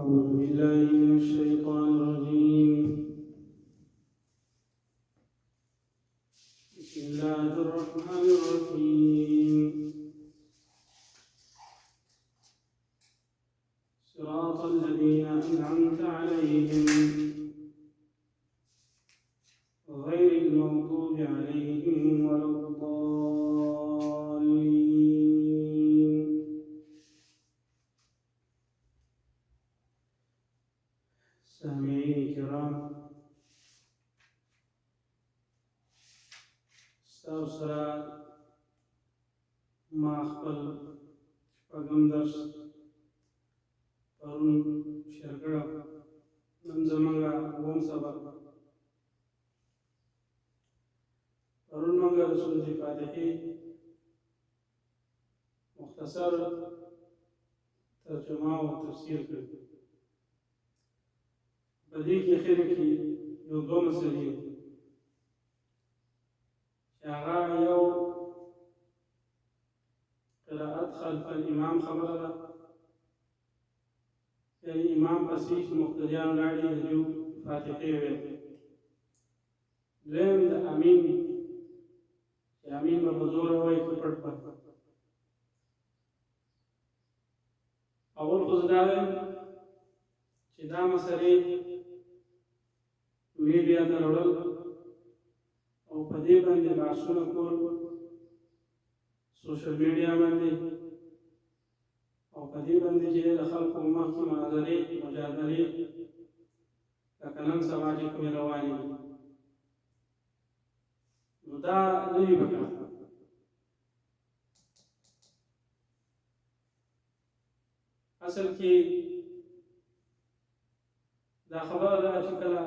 أعوذ بالله من الشيطان الرجيم. بسم الله الرحمن الرحيم. صراط الذين أنعمت عليهم غير المغضوب عليهم ولا الضالين. سامعين الكرام، استوصى ما خپل شپږم درس پرون شروع کړ. نن زموږ اووم سبق. پرون موږ د سورة فاتحې مختصر ترجمه او تفسیر کړ. په دې کې اخر کې یو دوه مسلې چې هغه یو قراءت خلف الامام خبره ده، یعنی امام پسې چې مقتدیان لاړې د جو فاتحې ویل. دویم د امین چې امین به په زوره وایي که پټ پټ. اول خو زه دا وایم چې دا مسلې میډیا ته راوړل او په دې باندې بحثونه کول سوشل میډیا باندې، او په دې باندې چې د خلکو مخکې مناظرې مجادلې لکه نن سبا چې کومې روانې دي، نو دا نه وي پکار. اصل کې دا خبره ده چې کله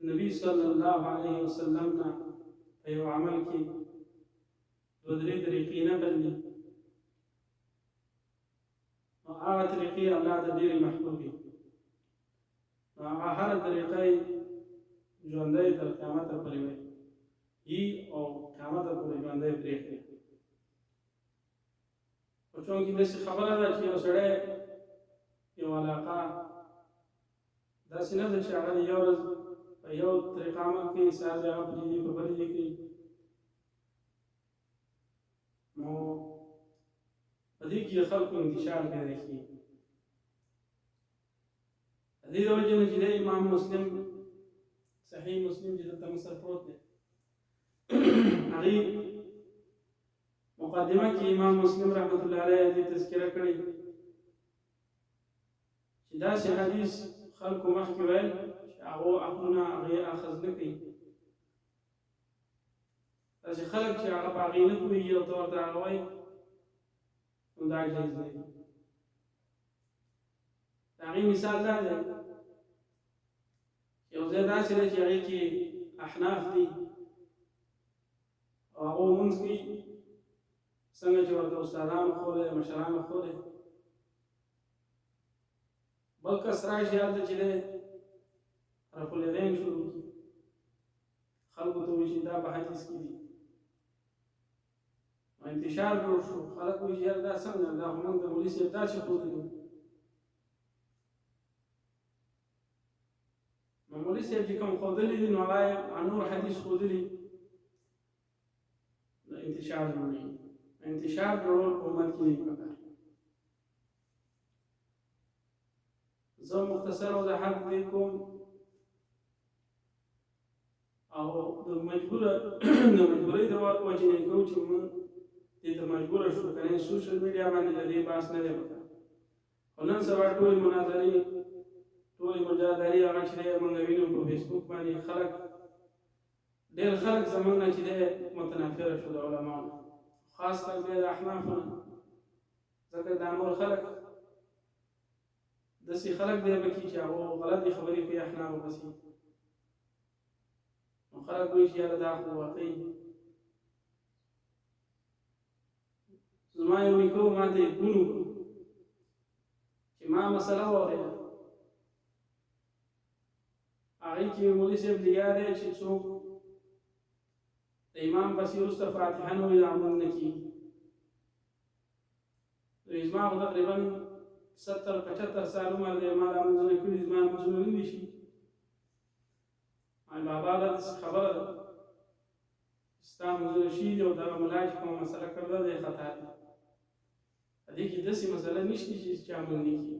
نبی صلی الله علیه وسلم نه په یو عمل کې دوه درې طریقې نه بدلي، نو هغه طریقې الله ته ډېرې محبوبې، نو هغه هره طریقه یې ژوندی تر قیامته پورې وي او قیامته پورې ژوندی پرېږدي. خو چونکې داسې خبره ده چې یو سړی یو علاقه داسې نه ده چې هغه د یو ورځ په یو طریقه عمل کوي، سهار دی هغه پرېږدي، په بلې کوي. نو په دې کې د خلکو انتشار پیدا کېږي. د دې د وجې نه چې د امام مسلم صحیح مسلم چې دلته مصر پروت دی، هغې مقدمه کې امام مسلم رحمت الله علیه دې تذکره کړې چې داسې حدیث خلکو مخکې ویل چې هغو عقلونه هغې اخذ نه کوي. داسې خلک چې هغه په هغې نه پوهېږي او ته ورته هغه وایي، نو دا جایز نه دي. د هغې مثال دا دی، یو ځای داسې دی چې هغې کې احناف دي او هغه لمونځ کوي څنګه چې ورته استادانو ښودی، مشرانو ښودی. بل کس راشي هلته چې دی رفع الیدین شروع کړي، خلکو ته وایي چې دا په حدیث کې دي، انتشار جوړ شو. خلک وایي چې یاره دا څنګه، دا خو موږ د مولوي صاحب داسې ښودلي. نو مولوي صاحب چې کوم ښودلي دي نو هغه یې نور حدیث ښودلي، نو انتشار جوړېږي. انتشار جوړول په امت کې نه پکار. زه مختصر وضاحت دې کوم او د مجبورۍ د وجې نه کوو چې موږ دې ته مجبوره شو، که نه سوشل میډیا باندې د دې بحث نه دی پکار. خو نن سبا ټولې مناظرې ټولې مجادلې هغه چې دی موږ وینو په فیسبوک باندې، خلک ډېر خلک زموږ نه چې دی متنفره شو د علماو، خاص کر د احنافو نه، ځکه دا نور خلک داسې خلک دی پکې چې هغو غلطې خبرې کوي احنافو پسې. نو خلک وایي چې یاره دا خو واقعي. زما یو نیکه ما ته یې ګون وکړو چې ما مسله واورېده، هغې کې مولوي صاحب لګیا دی چې څوک د امام پسې وروسته فاتحه نه وایي دا عمل نه کېږي. نو زما خو تقریبا 70-75 سال عمر دی ما دا منځونه کړي زما منځونه نه دي شي بابا دا خبره ده ستا منځونه شي دي او دغه ملا چې کومه مسله کړې ده خطا ده په دې کې داسې مسله نشته چې چا مونږ نه کړي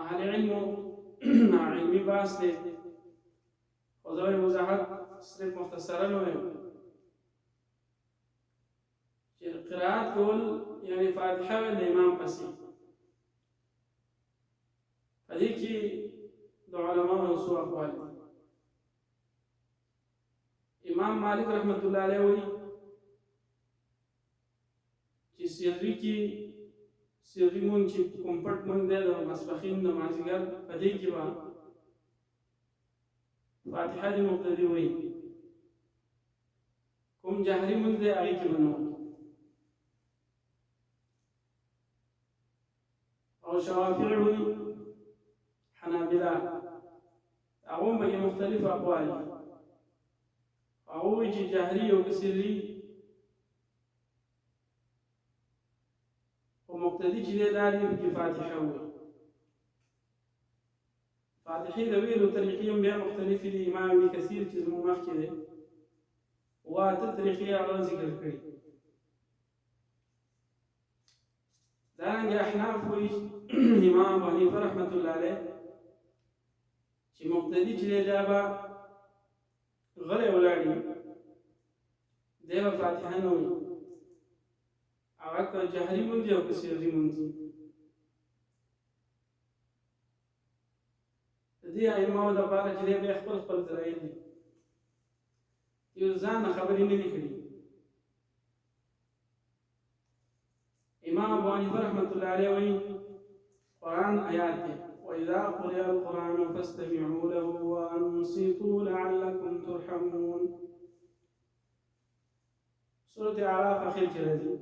اهل علمو علمي بحث دی خو زه وضاحت صرف مختصرا وایم چې قرائت کول یعنی فاتحه د امام پسې په دې کې د علماء څو اقوال دي امام مالک رحمت الله علیه وایي چې سری مونږ چې کوم پټ مونږ دی د ماسپښین د مازدیګر په دې کې به فاتحه د مقتدي وایي کوم جهري مونږ دی هغې کې به نه وایي او شوافع وایي حنابله هغه هم پکې مختلف اقوال دي هغه وایي چې جهري او سري مقتدی چې دی دا دی پکې فاتحه وایي فاتحې د ویلو طریقې هم بیا مختلفې دي امام ابن کثیر چې زموږ مخکې دی اووه اته طریقې هغه ذکر کړي دارنګه احناف وایي امام ابو حنیفه رحمت الله علیه چې مقتدی چې دی دا به غلی ولاړ وي دی به فاتحه نه وایي هغه که جهري مونځ او که سري مونځ د دې ائمو دپاره چې دی بیا خپل خپل دلایل دي یو ځان خبرې نه دي کړي امام ابو حنیفه رحمت الله علیه وایي قرآن آیات دی وإذا قرئ القرآن فاستمعوا له وأنصتوا لعلكم ترحمون سورة اعراف اخر کې راځي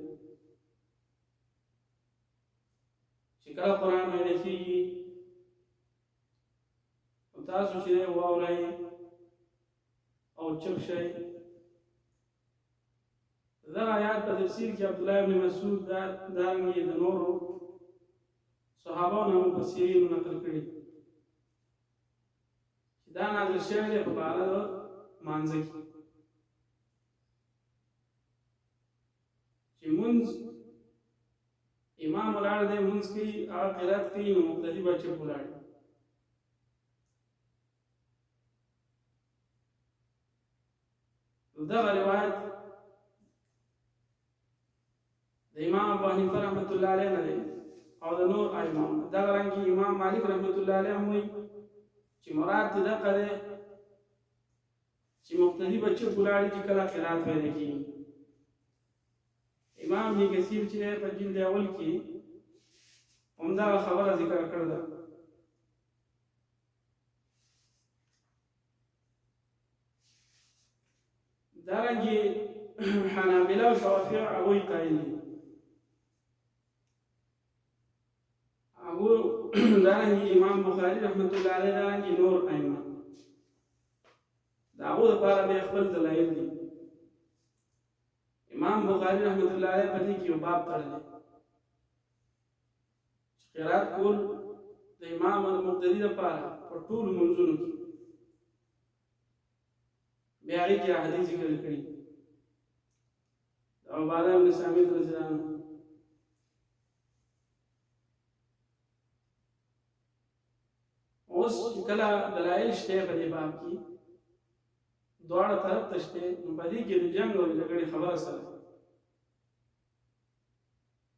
چې کله قرآن ویل کېږي نو تاسو چې دی واورئ او چپ شئ دغه آیات په تفسیر کې عبدالله ابن مسعود دارنګې د نورو صحابانو هم مفسرینو نقل کړي چې دا نازل شوی دی په باره د مانځه کې چې مونځ امام ولاړ دی مونځ کوي هغه قرات کوي نو مقتدي به چپ ولاړ دغه روایت د امام ابو حنیفه رحمت الله علیه نه دی او د نور ائمه دغه رنګه امام مالک رحمت الله علیه هم وایي چې مراد دې دغه دی چې مقتدي به چپ ولاړ چې کله قرات ویل کېږي امام ابن کثیر چې په جلد اول کې همدا خبره ذکر کړې ده دارنګه حنابلة او شوافع هغوی قایل دي هغه دارنګه امام بخاری رحمت الله علیه دارنګه نور ائمه دا هغه لپاره به خپل دلایل دي امام بخاری رحمت الله علیه په دې کې یو باب کړی دی قرات کول د امام المقتدی لپاره په ټول منځونو کې بیا هغې کې حدیث ذکر کړي د عباده بن صامت رضی الله عنه اوس کله دلایل شته په دې باب کې دواړه طرف ته شته نو په دې کې د جنګ او جګړې خبره سره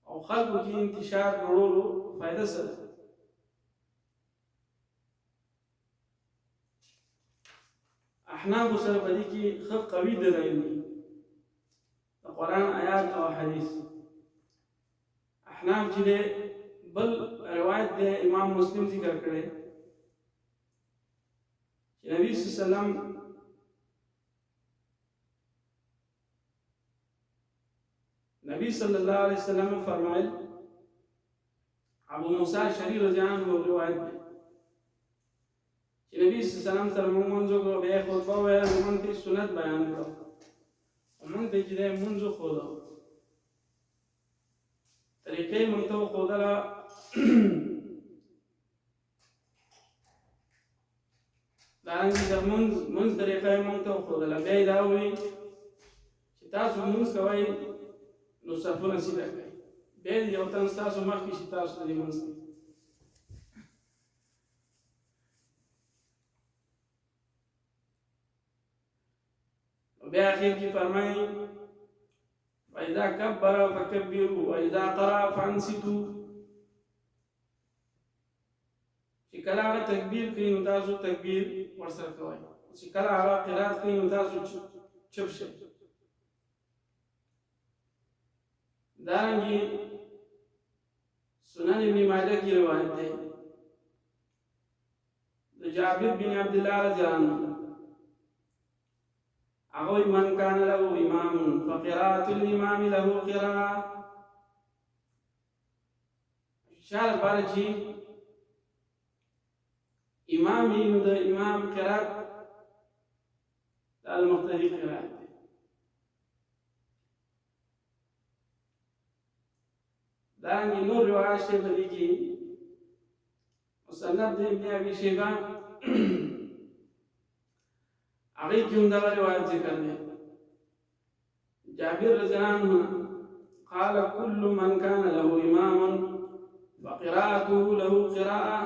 او خلکو کې انتشار جوړولو فائدہ سره احناف سره په دې کې ښه قوي دلایل دي د قرآن آیات او حدیث احناف چې دی بل روایت دی امام مسلم ذکر کړی چې نبی صلی الله علیه وسلم نبی صلی الله علیه وسلم فرمایل ابو موسی اشعری رضی الله عنه روایت دی چې نبی صلی الله علیه وسلم سره مونږ کو به خطبه ویل مونږ ته سنت بیان کړو مونږ ته چې مونږ خو طریقې موږ ته وښودله دارنګه د منځ طریقه یې موږ ته وښودله بیا یې دا ووایي چې تاسو لمونځ کوئ نو صفونه سیده کړئ بیا یو تن ستاسو مخکې چې تاسو ته دې لمونځ کوي بیا اخر کې فرمایي فإذا كبر فكبروا وإذا قرأ فانصتوا چې کله هغه تکبیر کوي نو تاسو تکبیر ورسره کوئ چې کله هغه قرات کوي نو تاسو چپ شئ دارنګه سنن ابن ماجه کی روایت ہے جابر بن عبد الله رضی الله عنه اغوی من کان له امام فقراءة الامام له قراءة شال بارچی امامی نو د امام قرات المقتدی قرات دارنگی نور روایت شیخ بدی کی مصنف دی ابن ابی شیبہ اغی کیوں دغا روایت ذکر دے جابر رضی اللہ عنہ قال كل من كان له امام فقراءته له قراءة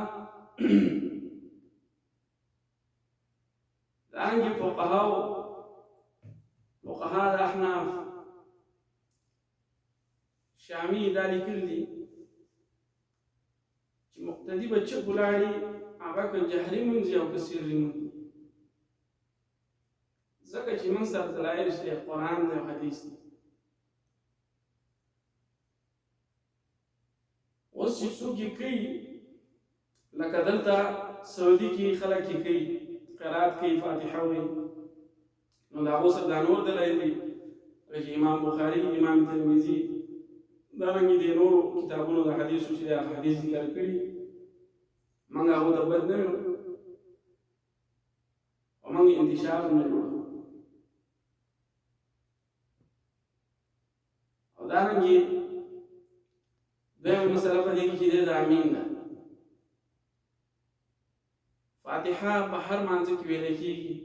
دارنگی فقهاء الاحناف شامی دالی کلی چې مقتدی بچه بلاړي هغه که جهري منځي او که سري منځي ځکه چې موږ سره دلایل شته قرآن دی او حدیث دی اوس چې څوک یې کوي لکه دلته سعودي کې خلک یې کوي قرات کوي فاتحه وایي نو د هغو سره دا نور دلایل دي لکه امام بخاري امام ترمذي دارنګه د نورو کتابونو د حدیثو چې د حدیث ذکر کړي موږ هغه د بد نه یو او موږ انتشار نه جوړو او دارنګه دغه مسله په دې کې چې د امین ده فاتحه په هر مانځ کې ویل کېږي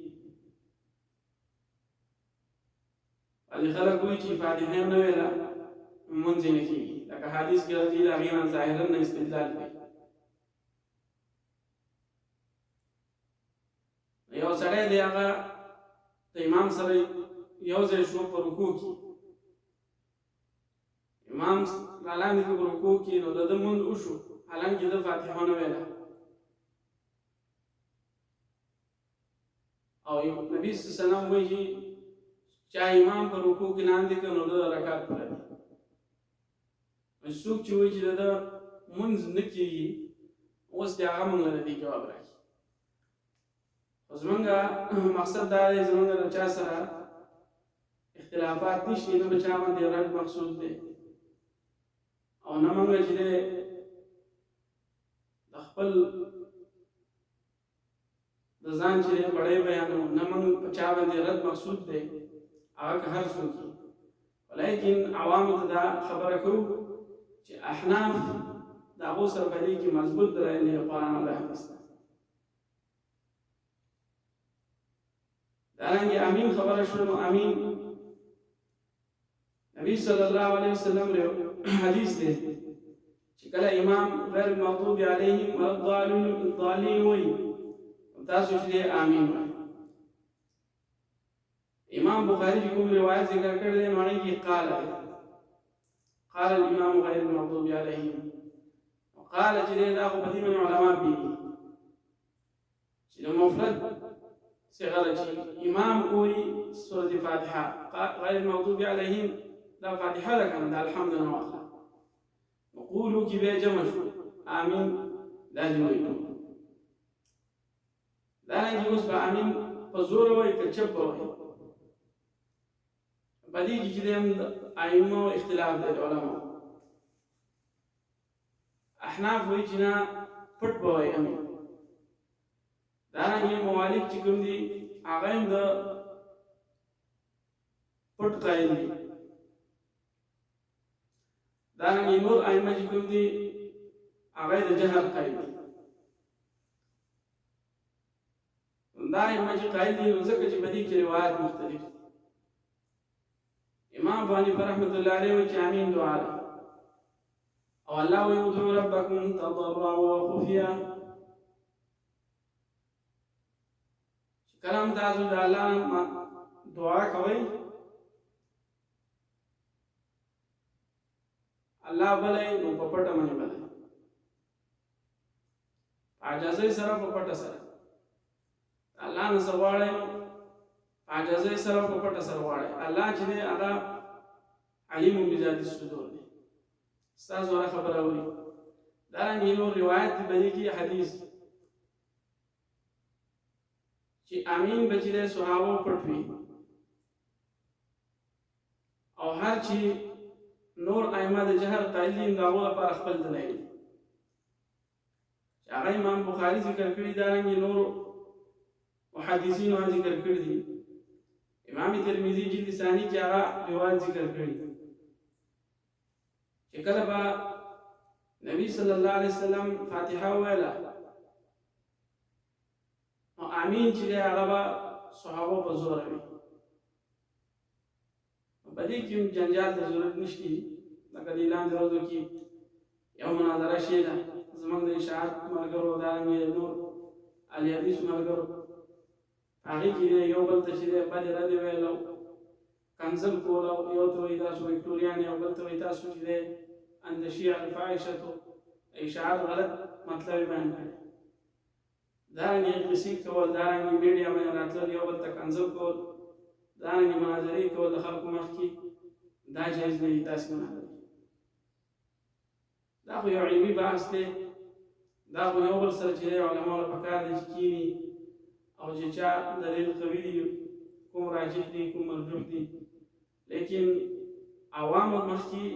علي خلک وایي چې فاتحه نه ویله منځ نه کېږي لکه حدیث کې راځي د هغې نه ظاهرا نه استدلال کوي یو سړی دی هغه د امام سره یو ځای شو په رکوع کې امام رالاندې په رکوع کې نو د ده منځ وشو حالانکې ده فاتحه نه ویله او نبي صلی الله علیه وسلم وایي چې امام په رکوع کې لاندې کړ نو د رکعت پوره دی څوک چې وایي چې د منځ نه کېږي اوس د هغه موږ له دې جواب راکړي خو زمونږ مقصد دا دی زمونږ د چا سره اختلافات نشته نه په چا باندې رد مقصود دی او نه موږ چې د خپل د ځان چې بړی بیانو نه موږ په چا باندې رد مقصود دی هغه که هر څوک ولیکن عوامو ته دا خبره کوو چې احناف د هغو سره په دې کې مضبوط دلایل دی قرآن او حدیث ته دارنګه امین خبره شو نو امین نبی صلی الله علیه وسلم له حدیث دی چې کله امام غیر المغضوب علیهم ولا الضالین وایي تاسو چې امین وایي امام بخاری کوم روایت ذکر کړی دی معنی کې قال الامام غير المغضوب عليهم وقال جديد اخو بدي من علماء بي چې مفرد صيغه امام کوئی سوره فاتحه غير المغضوب عليهم دا فاتحه لكن دا الحمد لله نقولوا كي بجمع امين لازم ويكون دا نه اوس په امين په زور وای کچپ وای بدی کې د ائمه اختلاف دی علماء احناف وایي چې نه پټ وای امين دا نه موالف چې کوم دي هغه هم د پټ قائل دي دارنګه نور ائمه چې کوم دي هغه د جهل قائل دي. دا ائمه چې قائل دي نو ځکه چې بدی کې روایت مختلف دي. امام ابو حنیفه رحمۃ اللہ علیہ وی چې امین دعا ده او الله وی ادعوا ربکم تضرعا وخفیا، کلام تاسو د الله دعا کوي الله بلای نو په پټه باندې بلای، عاجزۍ سره په پټه سره الله نه سواړی، عاجزۍ سره په پټه سره واړی. الله چې دی هغه علیم بذات الصدور دی، ستاسو هغه خبره اوري. دارنګه نور روایت دی بدی کې حدیث چې امین بچی دی صحابه پټ وي او هر چې نور ائمه د جهر قائل دي هغه لپاره خپل دلایل چې هغه امام بخاری ذکر کړی، دارنګه نور محدثین هم ذکر کړی دي. امام ترمذی جلد ثانی کې هغه روایت ذکر کړی چې کله به نبی صلی الله علیه وسلم فاتحه ویله او امین چې هغه به صحابه په زور وي. په دې کې جنجال د ضرورت نشته، لکه د لاندې ورځو کې یو مناظره شي ده زمونږ د اشاعت ملګرو دارنګه نور اهل حدیث ملګرو هغه کې یو بل ته چې بدې ردې ویل او کنزل کول او یو ته وایي تاسو وکټوریان، یو بل ته وایي تاسو چې دی ان الشیعة الفاحشة اشاعت غلط مطلب بیان کړی. دارنګه قصې کول، دارنګه میډیا باندې راتلل، یو بل ته کنزل کول، دارنګه مناظرې کول د خلکو مخ کې، دا جایز نه دي. تاسو مناظرې دا خو یو علمي بحث دی، دا خو یو بل سره چې علماء له پکار دي چې کینی او چې چا دلیل قوي دي، کوم راجح دي کوم مرجوح دي. لیکن عوام مخ کې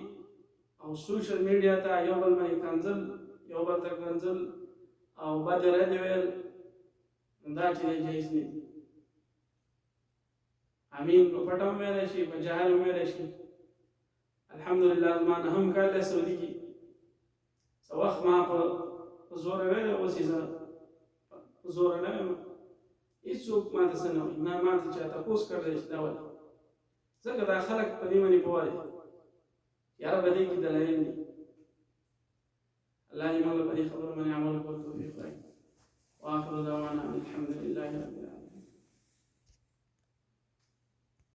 او سوشل میډیا ته یو بل باندې کنزل، یو بل ته کنزل او بد رد ویل، دا چې جایز نه دي. امین په پټه ویل شي، په جهل ویل شي. الحمدلله زما نه هم کال سعودي کې څه وخت ما په زور ویل، اوس یې زه په زور نه یم، هېڅوک ما ته څه نه وایي، نه ما ته چا تپوس کړی چې دا ولې، ځکه دا خلک په دې باندې پوه دي یاره په دې کې دلایل دي. الله دې موږ په دې خبرو باندې عمل کولو توفیق راکړي. واخر دعوانا الحمد لله رب العالمين.